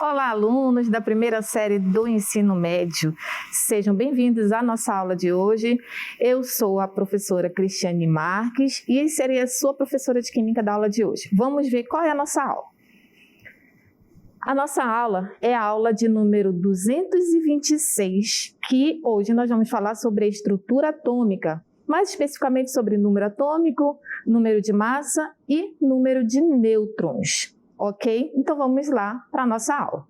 Olá, alunos da primeira série do ensino médio. Sejam bem-vindos à nossa aula de hoje. Eu sou a professora Cristiane Marques e serei a sua professora de Química da aula de hoje. Vamos ver qual é a nossa aula. A nossa aula é a aula de número 226, que hoje nós vamos falar sobre a estrutura atômica, mais especificamente sobre número atômico, número de massa e número de nêutrons. Ok? Então vamos lá para a nossa aula.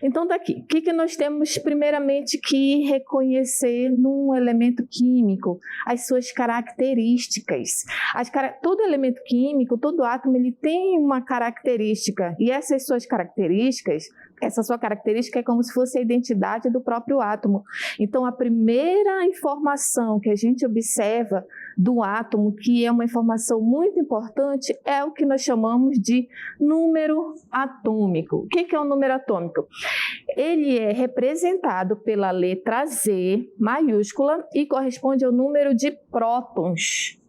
Então daqui, o que nós temos primeiramente que reconhecer num elemento químico? As suas características. Todo elemento químico, todo átomo, ele tem uma característica, e essas suas características, essa sua característica é como se fosse a identidade do próprio átomo. Então a primeira informação que a gente observa do átomo, que é uma informação muito importante, é o que nós chamamos de número atômico. O que é o número atômico? Ele é representado pela letra Z maiúscula e corresponde ao número de prótons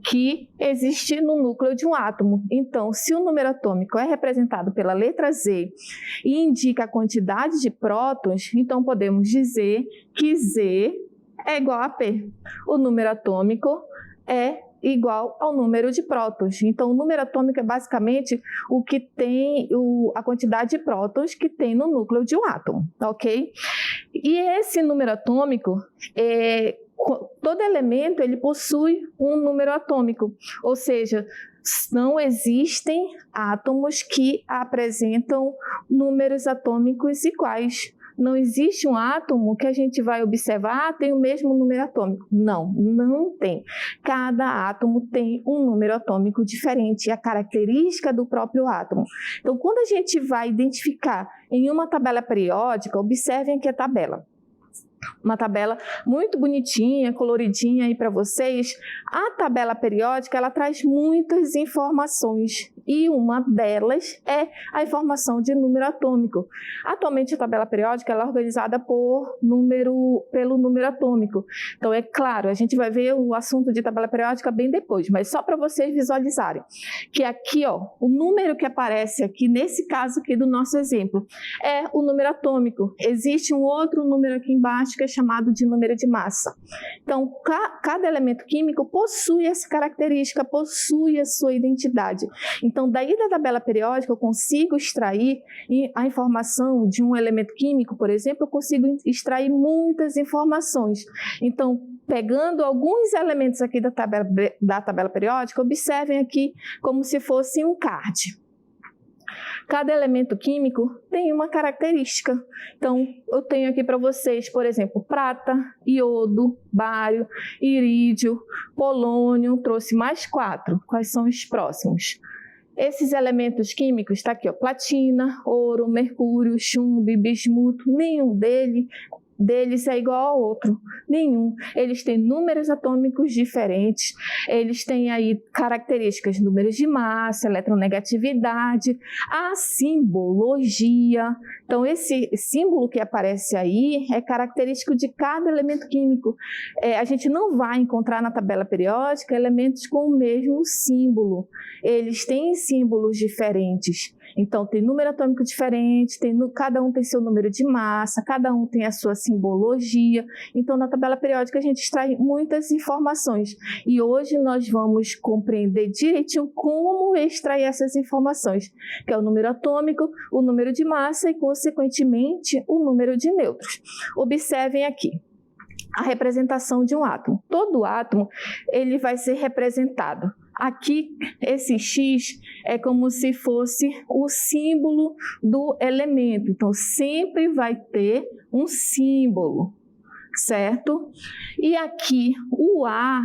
que existe no núcleo de um átomo. Então, se o número atômico é representado pela letra Z e indica a quantidade de prótons, então podemos dizer que Z é igual a P. O número atômico é igual ao número de prótons. Então, o número atômico é basicamente o que tem a quantidade de prótons que tem no núcleo de um átomo, ok? E esse número atômico, todo elemento ele possui um número atômico, ou seja, não existem átomos que apresentam números atômicos iguais. Não existe um átomo que a gente vai observar, tem o mesmo número atômico. Não, não tem. Cada átomo tem um número atômico diferente, a característica do próprio átomo. Então, quando a gente vai identificar em uma tabela periódica, observem aqui a tabela. Uma tabela muito bonitinha, coloridinha aí para vocês. A tabela periódica, ela traz muitas informações e uma delas é a informação de número atômico. Atualmente a tabela periódica ela é organizada pelo número atômico. Então é claro, a gente vai ver o assunto de tabela periódica bem depois, mas só para vocês visualizarem que aqui, ó, o número que aparece aqui nesse caso aqui do nosso exemplo é o número atômico. Existe um outro número aqui embaixo que é chamado de número de massa. Então, cada elemento químico possui essa característica, possui a sua identidade. Então, daí da tabela periódica, eu consigo extrair a informação de um elemento químico, por exemplo, eu consigo extrair muitas informações. Então, pegando alguns elementos aqui da tabela periódica, observem aqui como se fosse um card. Cada elemento químico tem uma característica. Então, eu tenho aqui para vocês, por exemplo, prata, iodo, bário, irídio, polônio, trouxe mais 4. Quais são os próximos? Esses elementos químicos, está aqui, ó, platina, ouro, mercúrio, chumbo, bismuto, nenhum deles é igual ao outro, nenhum. Eles têm números atômicos diferentes, eles têm aí características, números de massa, eletronegatividade, a simbologia. Então, esse símbolo que aparece aí é característico de cada elemento químico. A gente não vai encontrar na tabela periódica elementos com o mesmo símbolo. Eles têm símbolos diferentes. Então, tem número atômico diferente, cada um tem seu número de massa, cada um tem a sua simbologia. Então, na tabela periódica, a gente extrai muitas informações. E hoje nós vamos compreender direitinho como extrair essas informações, que é o número atômico, o número de massa e, consequentemente, o número de nêutrons. Observem aqui a representação de um átomo. Todo átomo ele vai ser representado. Aqui, esse X é como se fosse o símbolo do elemento. Então, sempre vai ter um símbolo, certo? E aqui, o A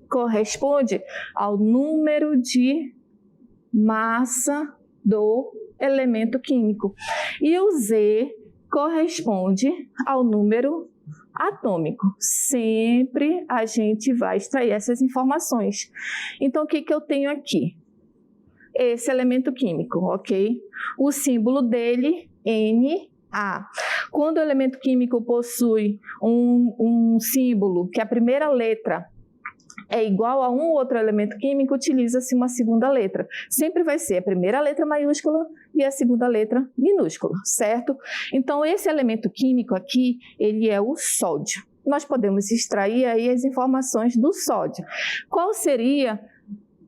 corresponde ao número de massa do elemento químico. E o Z corresponde ao número atômico. Sempre a gente vai extrair essas informações. Então, o que eu tenho aqui? Esse elemento químico, ok? O símbolo dele, Na. Quando o elemento químico possui um símbolo que a primeira letra é igual a um outro elemento químico, utiliza-se uma segunda letra. Sempre vai ser a primeira letra maiúscula e a segunda letra minúscula, certo? Então, esse elemento químico aqui, ele é o sódio. Nós podemos extrair aí as informações do sódio. Qual seria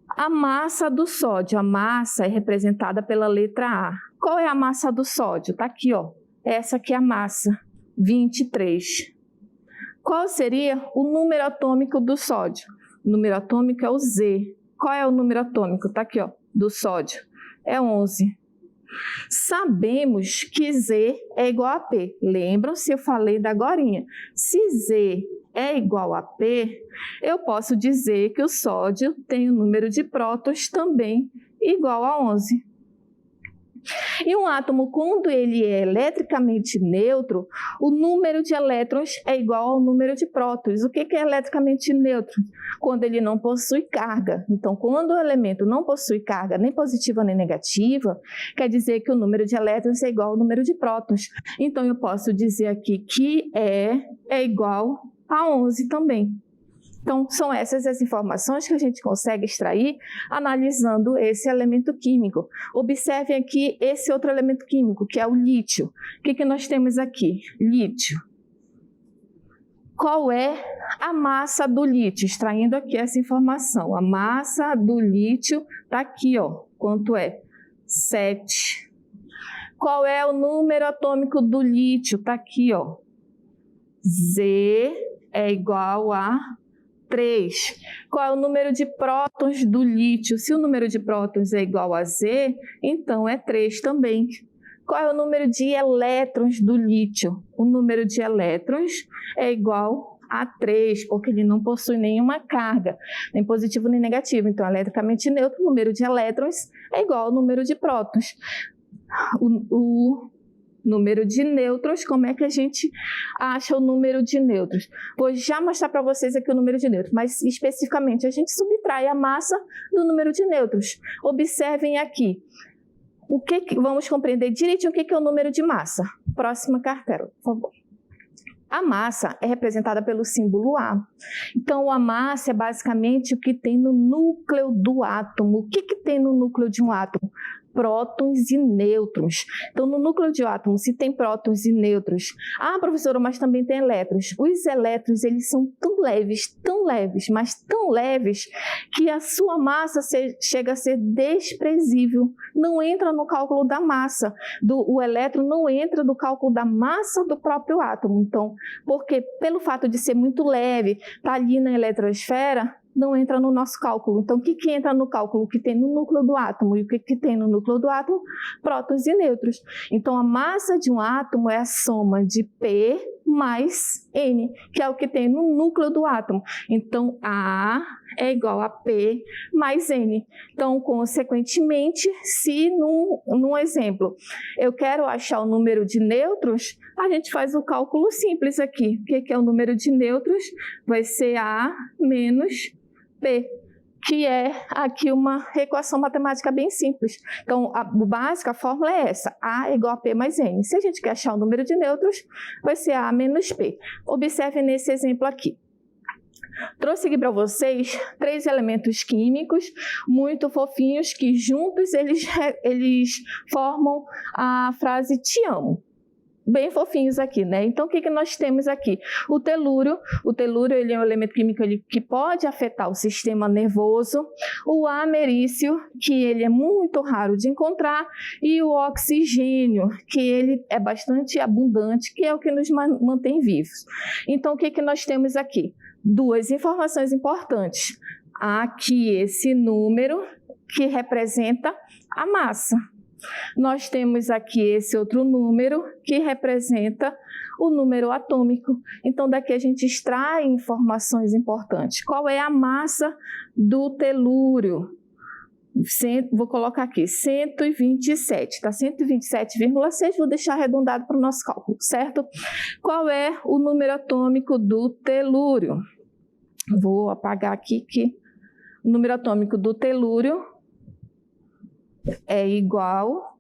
a massa do sódio? A massa é representada pela letra A. Qual é a massa do sódio? Está aqui, ó. Essa aqui é a massa, 23. Qual seria o número atômico do sódio? O número atômico é o Z. Qual é o número atômico? Está aqui, ó, do sódio. É 11. Sabemos que Z é igual a P. Lembram-se, eu falei da agorinha. Se Z é igual a P, eu posso dizer que o sódio tem o número de prótons também igual a 11. E um átomo, quando ele é eletricamente neutro, o número de elétrons é igual ao número de prótons. O que é eletricamente neutro? Quando ele não possui carga. Então, quando o elemento não possui carga nem positiva nem negativa, quer dizer que o número de elétrons é igual ao número de prótons. Então, eu posso dizer aqui que é igual a 11 também. Então, são essas as informações que a gente consegue extrair analisando esse elemento químico. Observem aqui esse outro elemento químico, que é o lítio. O que nós temos aqui? Lítio. Qual é a massa do lítio? Extraindo aqui essa informação. A massa do lítio está aqui, ó. Quanto é? 7. Qual é o número atômico do lítio? Está aqui, ó. Z é igual a 3. Qual é o número de prótons do lítio? Se o número de prótons é igual a Z, então é 3 também. Qual é o número de elétrons do lítio? O número de elétrons é igual a 3, porque ele não possui nenhuma carga, nem positivo nem negativo. Então, eletricamente neutro, o número de elétrons é igual ao número de prótons. O número de nêutrons, como é que a gente acha o número de nêutrons? Vou já mostrar para vocês aqui o número de nêutrons, mas especificamente a gente subtrai a massa do número de nêutrons. Observem aqui. Vamos compreender direitinho o que é o número de massa. Próxima cartela, por favor. A massa é representada pelo símbolo A. Então, a massa é basicamente o que tem no núcleo do átomo. O que tem no núcleo de um átomo? Prótons e nêutrons. Então, no núcleo de um átomo, se tem prótons e nêutrons, professora, mas também tem elétrons. Os elétrons, eles são tão leves, mas tão leves, que a sua massa chega a ser desprezível. Não entra no cálculo da massa. O elétron não entra no cálculo da massa do próprio átomo. Então, porque pelo fato de ser muito leve, está ali na eletrosfera, não entra no nosso cálculo. Então, o que entra no cálculo? O que tem no núcleo do átomo. E o que tem no núcleo do átomo? Prótons e nêutrons. Então, a massa de um átomo é a soma de P mais N, que é o que tem no núcleo do átomo. Então, A é igual a P mais N. Então, consequentemente, se num exemplo eu quero achar o número de nêutrons, a gente faz o cálculo simples aqui. O que é o número de nêutrons? Vai ser A menos P, que é aqui uma equação matemática bem simples. Então, a fórmula é essa, A é igual a P mais N. Se a gente quer achar o número de nêutrons, vai ser A menos P. Observem nesse exemplo aqui. Trouxe aqui para vocês 3 elementos químicos muito fofinhos que juntos eles formam a frase te amo. Bem fofinhos aqui, né? Então, o que nós temos aqui? O telúrio. O telúrio, ele é um elemento químico que pode afetar o sistema nervoso. O americium, que ele é muito raro de encontrar. E o oxigênio, que ele é bastante abundante, que é o que nos mantém vivos. Então, o que nós temos aqui? 2 informações importantes. Aqui esse número que representa a massa. Nós temos aqui esse outro número que representa o número atômico. Então, daqui a gente extrai informações importantes. Qual é a massa do telúrio? Vou colocar aqui, 127, tá? 127,6, vou deixar arredondado para o nosso cálculo, certo? Qual é o número atômico do telúrio? Vou apagar aqui que o número atômico do telúrio é igual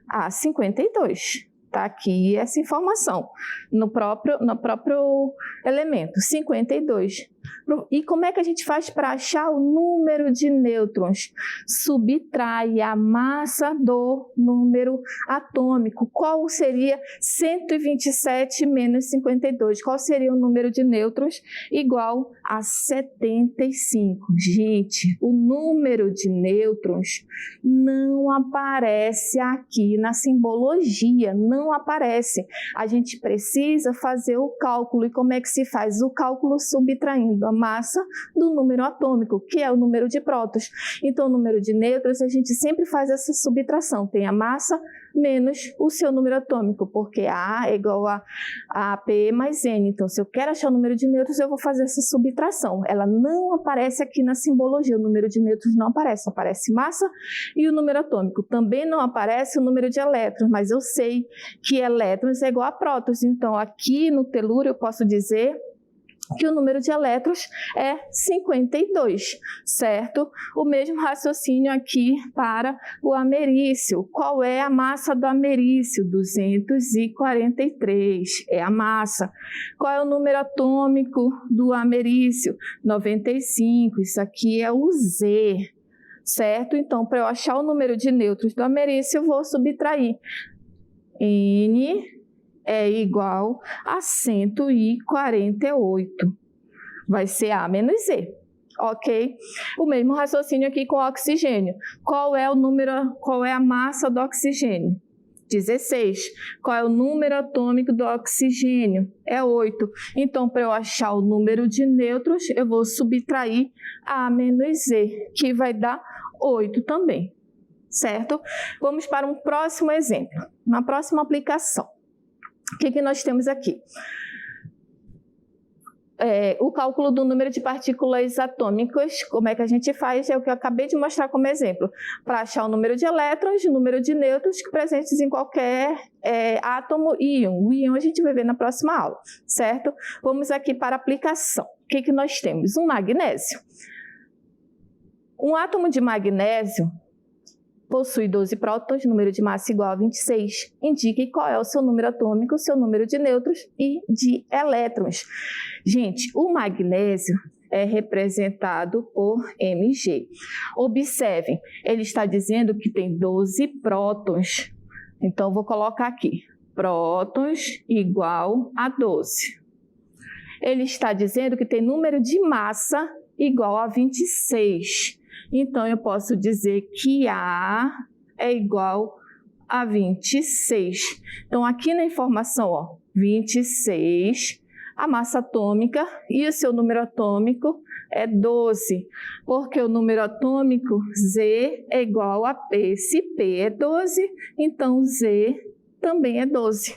a 52. Tá aqui essa informação no próprio elemento, 52. E como é que a gente faz para achar o número de nêutrons? Subtrai a massa do número atômico. Qual seria 127 menos 52? Qual seria o número de nêutrons? Igual a 75. Gente, o número de nêutrons não aparece aqui na simbologia, não aparece. A gente precisa fazer o cálculo. E como é que se faz o cálculo? Subtraindo a massa do número atômico, que é o número de prótons. Então, o número de nêutrons, a gente sempre faz essa subtração. Tem a massa menos o seu número atômico, porque A é igual a P mais N. Então, se eu quero achar o número de nêutrons, eu vou fazer essa subtração. Ela não aparece aqui na simbologia. O número de nêutrons não aparece. Aparece massa e o número atômico. Também não aparece o número de elétrons, mas eu sei que elétrons é igual a prótons. Então, aqui no telúrio, eu posso dizer que o número de elétrons é 52, certo? O mesmo raciocínio aqui para o americium. Qual é a massa do americium? 243 é a massa. Qual é o número atômico do americium? 95, isso aqui é o Z, certo? Então, para eu achar o número de nêutrons do americium, eu vou subtrair N é igual a 148. Vai ser A menos Z, ok? O mesmo raciocínio aqui com o oxigênio. Qual é a massa do oxigênio? 16. Qual é o número atômico do oxigênio? É 8. Então, para eu achar o número de nêutrons, eu vou subtrair A menos Z, que vai dar 8 também, certo? Vamos para um próximo exemplo. Na próxima aplicação. O que nós temos aqui? O cálculo do número de partículas atômicas, como é que a gente faz? É o que eu acabei de mostrar como exemplo. Para achar o número de elétrons, o número de nêutrons presentes em qualquer átomo e íon. O íon a gente vai ver na próxima aula, certo? Vamos aqui para a aplicação. O que nós temos? Um magnésio. Um átomo de magnésio possui 12 prótons, número de massa igual a 26. Indique qual é o seu número atômico, seu número de nêutrons e de elétrons. Gente, o magnésio é representado por Mg. Observem, ele está dizendo que tem 12 prótons. Então, vou colocar aqui, prótons igual a 12. Ele está dizendo que tem número de massa igual a 26. Então, eu posso dizer que A é igual a 26. Então, aqui na informação, ó, 26, a massa atômica e o seu número atômico é 12, porque o número atômico Z é igual a P. Se P é 12, então Z também é 12.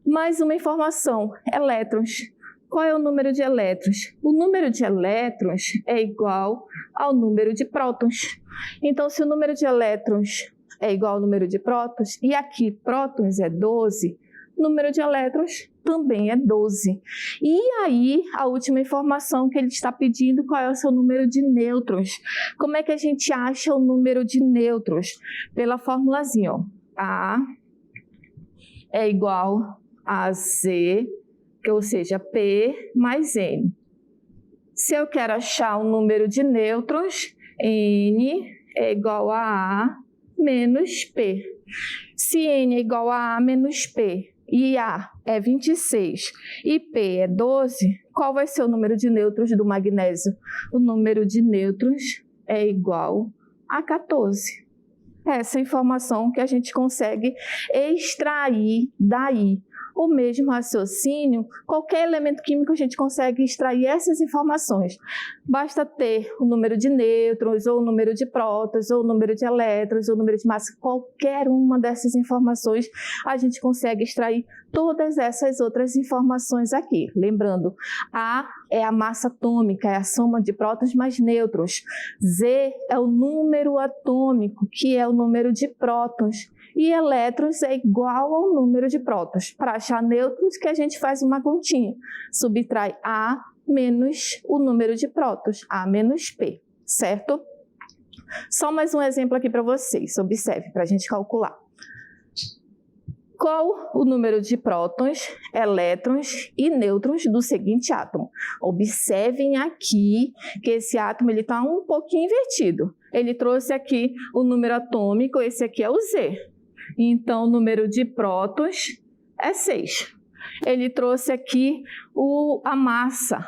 Mais uma informação, elétrons. Qual é o número de elétrons? O número de elétrons é igual ao número de prótons. Então, se o número de elétrons é igual ao número de prótons, e aqui prótons é 12, o número de elétrons também é 12. E aí, a última informação que ele está pedindo, qual é o seu número de nêutrons? Como é que a gente acha o número de nêutrons? Pela formulazinha, ó. A é igual a Z, ou seja, P mais N. Se eu quero achar o número de nêutrons, N é igual a menos P. Se N é igual a menos P e A é 26 e P é 12, qual vai ser o número de nêutrons do magnésio? O número de nêutrons é igual a 14. Essa informação que a gente consegue extrair daí. O mesmo raciocínio, qualquer elemento químico a gente consegue extrair essas informações. Basta ter o número de nêutrons, ou o número de prótons, ou o número de elétrons, ou o número de massa. Qualquer uma dessas informações a gente consegue extrair todas essas outras informações aqui. Lembrando, A é a massa atômica, é a soma de prótons mais nêutrons. Z é o número atômico, que é o número de prótons. E elétrons é igual ao número de prótons. Para achar nêutrons, que a gente faz uma continha. Subtrai A menos o número de prótons, A menos P, certo? Só mais um exemplo aqui para vocês, observe, para a gente calcular. Qual o número de prótons, elétrons e nêutrons do seguinte átomo? Observem aqui que esse átomo está um pouquinho invertido. Ele trouxe aqui o número atômico, esse aqui é o Z. Então, o número de prótons é 6. Ele trouxe aqui a massa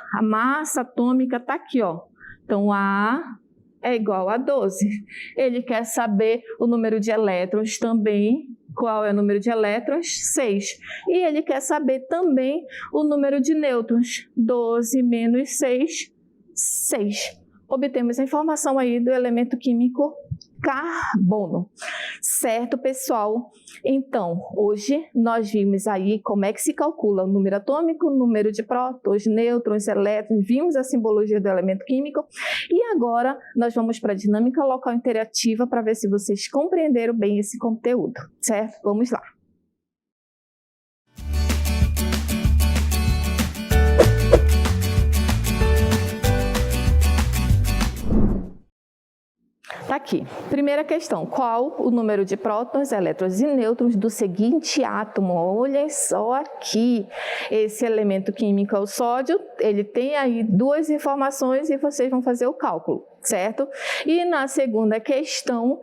atômica está aqui, ó. Então, A é igual a 12. Ele quer saber o número de elétrons também. Qual é o número de elétrons? 6. E ele quer saber também o número de nêutrons. 12 menos 6, 6. Obtemos a informação aí do elemento químico carbono. Certo, pessoal? Então, hoje nós vimos aí como é que se calcula o número atômico, o número de prótons, nêutrons, elétrons, vimos a simbologia do elemento químico e agora nós vamos para a dinâmica local interativa para ver se vocês compreenderam bem esse conteúdo, certo? Vamos lá. Tá aqui. Primeira questão. Qual o número de prótons, elétrons e nêutrons do seguinte átomo? Olhem só aqui. Esse elemento químico é o sódio. Ele tem aí duas informações e vocês vão fazer o cálculo, certo? E na segunda questão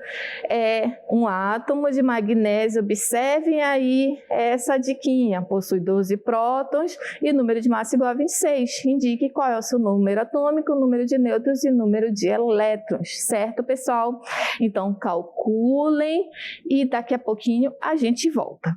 é um átomo de magnésio. Observem aí essa diquinha. Possui 12 prótons e número de massa igual a 26. Indique qual é o seu número atômico, número de nêutrons e número de elétrons, certo, pessoal? Então, calculem e daqui a pouquinho a gente volta.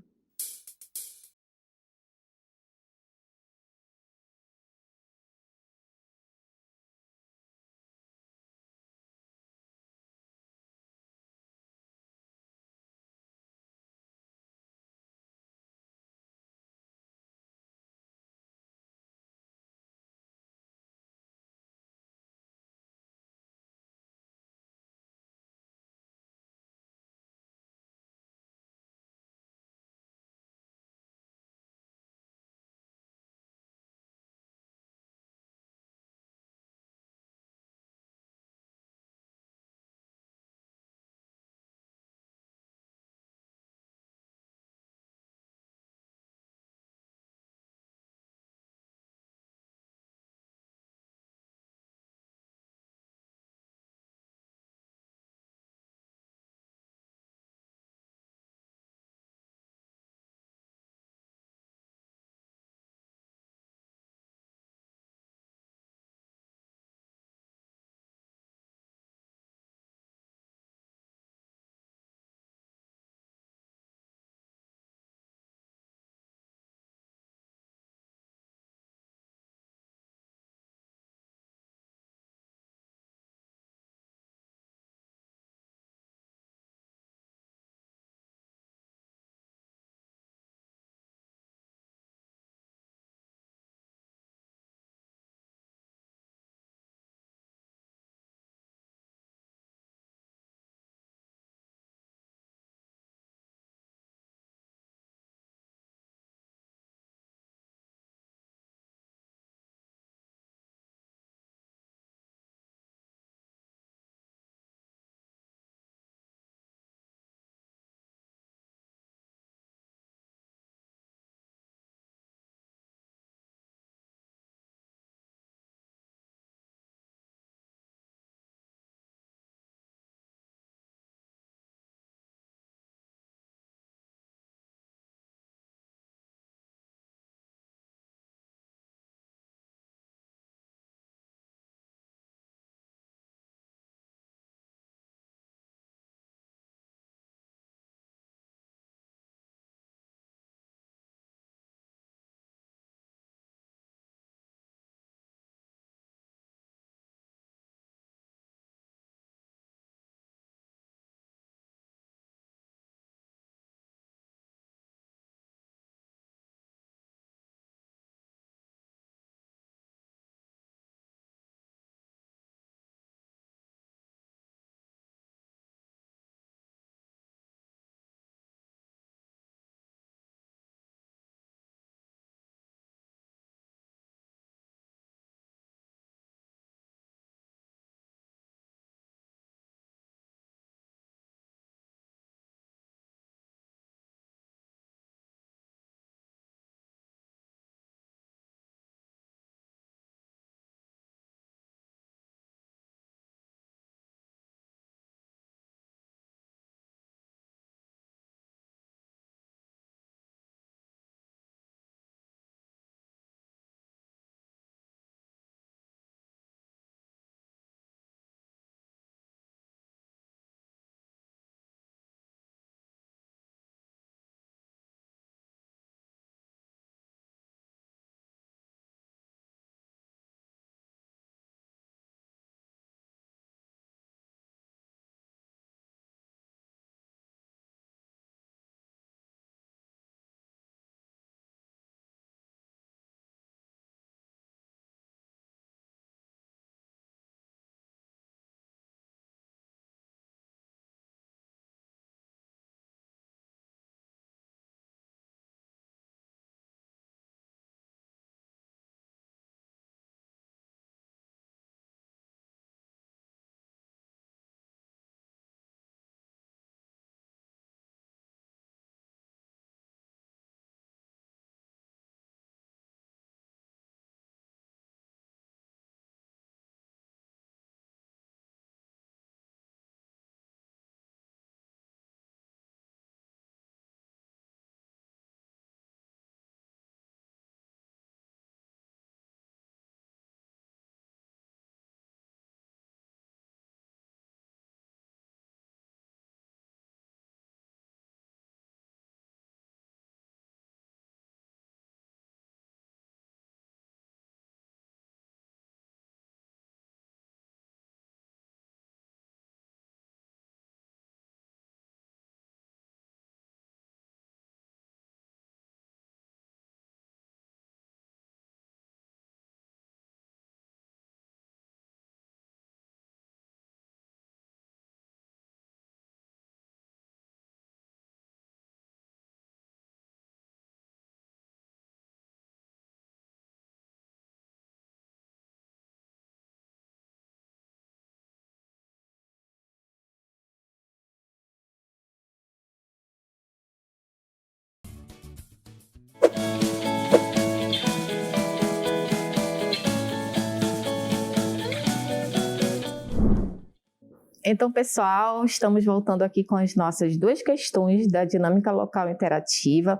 Então, pessoal, estamos voltando aqui com as nossas duas questões da dinâmica local interativa.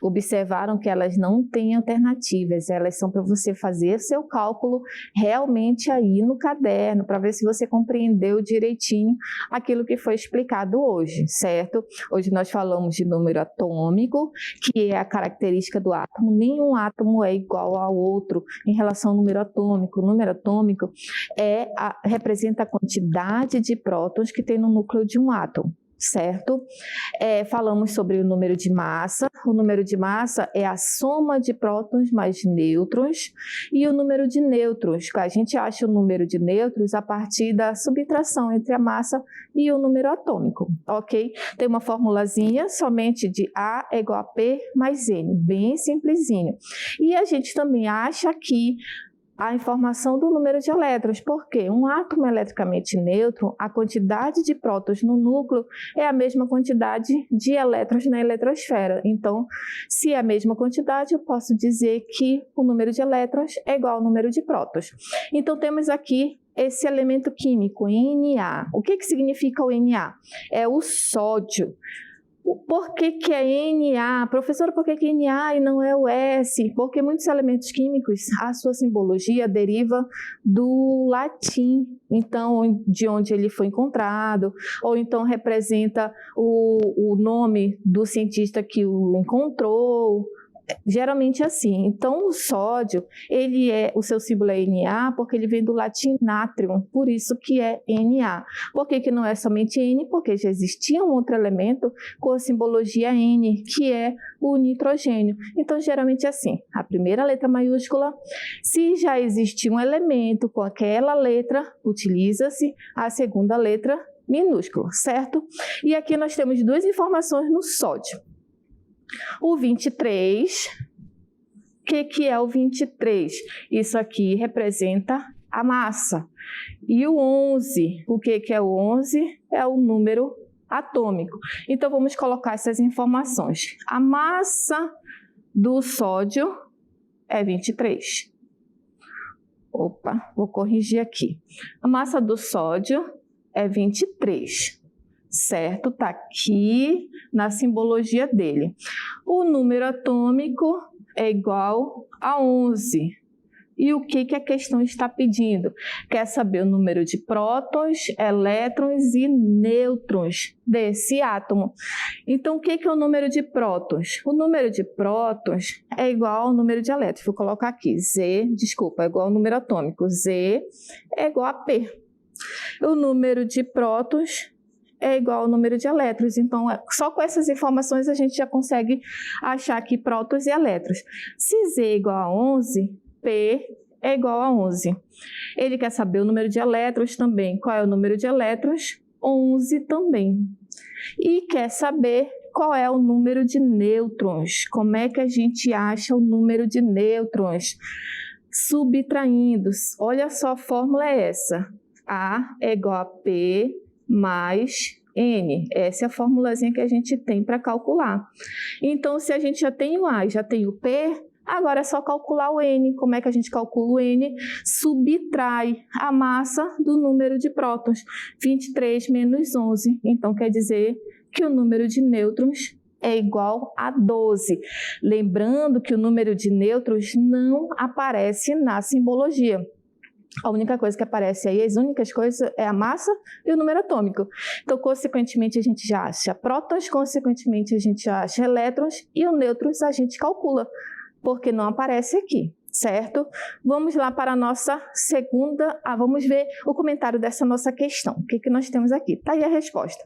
Observaram que elas não têm alternativas, elas são para você fazer seu cálculo realmente aí no caderno, para ver se você compreendeu direitinho aquilo que foi explicado hoje, certo? Hoje nós falamos de número atômico, que é a característica do átomo. Nenhum átomo é igual ao outro em relação ao número atômico. O número atômico representa a quantidade de prótons que tem no núcleo de um átomo, certo? Falamos sobre o número de massa. O número de massa é a soma de prótons mais nêutrons, e o número de nêutrons, a gente acha o número de nêutrons a partir da subtração entre a massa e o número atômico, ok? Tem uma formulazinha somente de A é igual a P mais N, bem simplesinho. E a gente também acha aqui a informação do número de elétrons, porque um átomo eletricamente neutro, a quantidade de prótons no núcleo é a mesma quantidade de elétrons na eletrosfera. Então, se é a mesma quantidade, eu posso dizer que o número de elétrons é igual ao número de prótons. Então, temos aqui esse elemento químico, Na. O que significa o Na? É o sódio. Por que é Na? Professora, por que é Na e não é o S? Porque muitos elementos químicos, a sua simbologia deriva do latim, então, de onde ele foi encontrado, ou então representa o nome do cientista que o encontrou. Geralmente assim. Então, o sódio, o seu símbolo é Na porque ele vem do latim natrium, por isso que é Na. Por que não é somente N? Porque já existia um outro elemento com a simbologia N, que é o nitrogênio. Então, geralmente assim, a primeira letra maiúscula, se já existe um elemento com aquela letra, utiliza-se a segunda letra minúscula, certo? E aqui nós temos duas informações no sódio. O 23, o que é o 23? Isso aqui representa a massa. E o 11, o que é o 11? É o número atômico. Então, vamos colocar essas informações. A massa do sódio é 23. Opa, vou corrigir aqui. A massa do sódio é 23. Certo? Está aqui na simbologia dele. O número atômico é igual a 11. E o que a questão está pedindo? Quer saber o número de prótons, elétrons e nêutrons desse átomo. Então, o que é o número de prótons? O número de prótons é igual ao número de elétrons. Vou colocar aqui, é igual ao número atômico. Z é igual a P. O número de prótons é igual ao número de elétrons. Então, só com essas informações a gente já consegue achar aqui prótons e elétrons. Se Z é igual a 11, P é igual a 11. Ele quer saber o número de elétrons também. Qual é o número de elétrons? 11 também. E quer saber qual é o número de nêutrons. Como é que a gente acha o número de nêutrons? Subtraindo. Olha só, a fórmula é essa. A é igual a P mais N. Essa é a formulazinha que a gente tem para calcular. Então, se a gente já tem o A e já tem o P, agora é só calcular o N. Como é que a gente calcula o N? Subtrai a massa do número de prótons. 23 menos 11. Então, quer dizer que o número de nêutrons é igual a 12. Lembrando que o número de nêutrons não aparece na simbologia. A única coisa que aparece aí, as únicas coisas, é a massa e o número atômico. Então, consequentemente, a gente já acha prótons, consequentemente, a gente já acha elétrons, e o nêutrons a gente calcula, porque não aparece aqui, certo? Vamos lá para a nossa segunda... vamos ver o comentário dessa nossa questão. O que nós temos aqui? Está aí a resposta.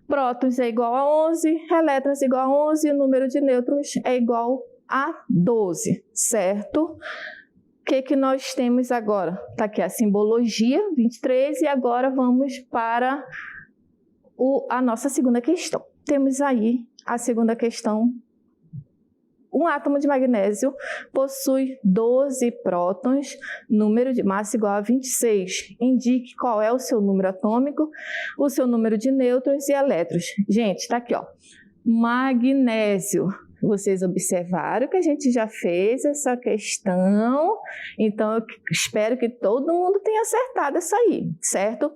Prótons é igual a 11, elétrons é igual a 11, e o número de nêutrons é igual a 12, certo? O que nós temos agora? Está aqui a simbologia, 23, e agora vamos para a nossa segunda questão. Temos aí a segunda questão. Um átomo de magnésio possui 12 prótons, número de massa igual a 26. Indique qual é o seu número atômico, o seu número de nêutrons e elétrons. Gente, está aqui, ó. Magnésio. Vocês observaram que a gente já fez essa questão, então eu espero que todo mundo tenha acertado essa aí, certo?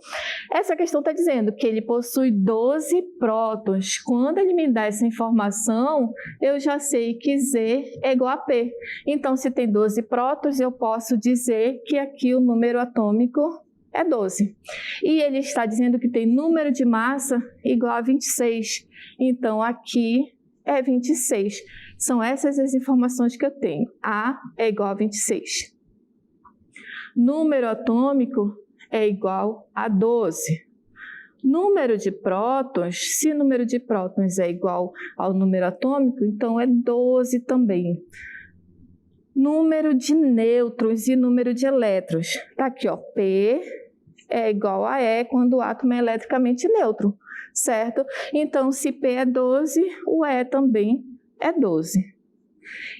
Essa questão está dizendo que ele possui 12 prótons. Quando ele me dá essa informação, eu já sei que Z é igual a P. Então, se tem 12 prótons, eu posso dizer que aqui o número atômico é 12. E ele está dizendo que tem número de massa igual a 26. Então, aqui é 26. São essas as informações que eu tenho. A é igual a 26. Número atômico é igual a 12. Número de prótons, se o número de prótons é igual ao número atômico, então é 12 também. Número de nêutrons e número de elétrons. Está aqui, ó, P é igual a E quando o átomo é eletricamente neutro, certo? Então, se P é 12, o E também é 12.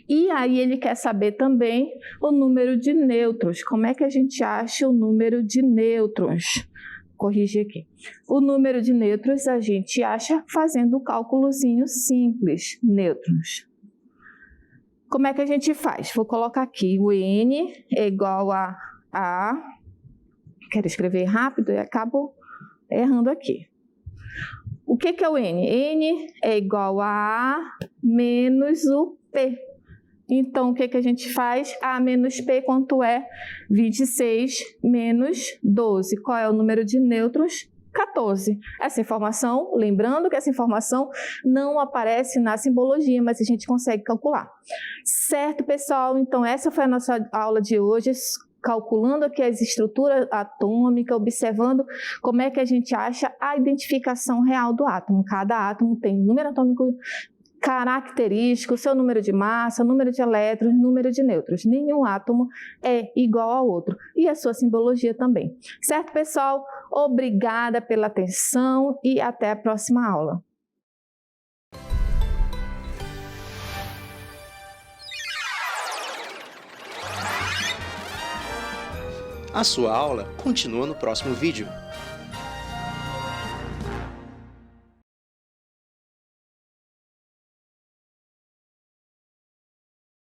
E aí ele quer saber também o número de nêutrons. Como é que a gente acha o número de nêutrons? Corrigir aqui. O número de nêutrons a gente acha fazendo um cálculozinho simples, nêutrons. Como é que a gente faz? Vou colocar aqui o N é igual a quero escrever rápido e acabo errando aqui. O que é o N? N é igual a menos o P. Então, o que a gente faz? A menos P, quanto é? 26 menos 12. Qual é o número de nêutrons? 14. Essa informação, lembrando que essa informação não aparece na simbologia, mas a gente consegue calcular. Certo, pessoal? Então, essa foi a nossa aula de hoje, calculando aqui as estruturas atômicas, observando como é que a gente acha a identificação real do átomo. Cada átomo tem um número atômico característico, seu número de massa, número de elétrons, número de nêutrons. Nenhum átomo é igual ao outro. E a sua simbologia também. Certo, pessoal? Obrigada pela atenção e até a próxima aula. A sua aula continua no próximo vídeo.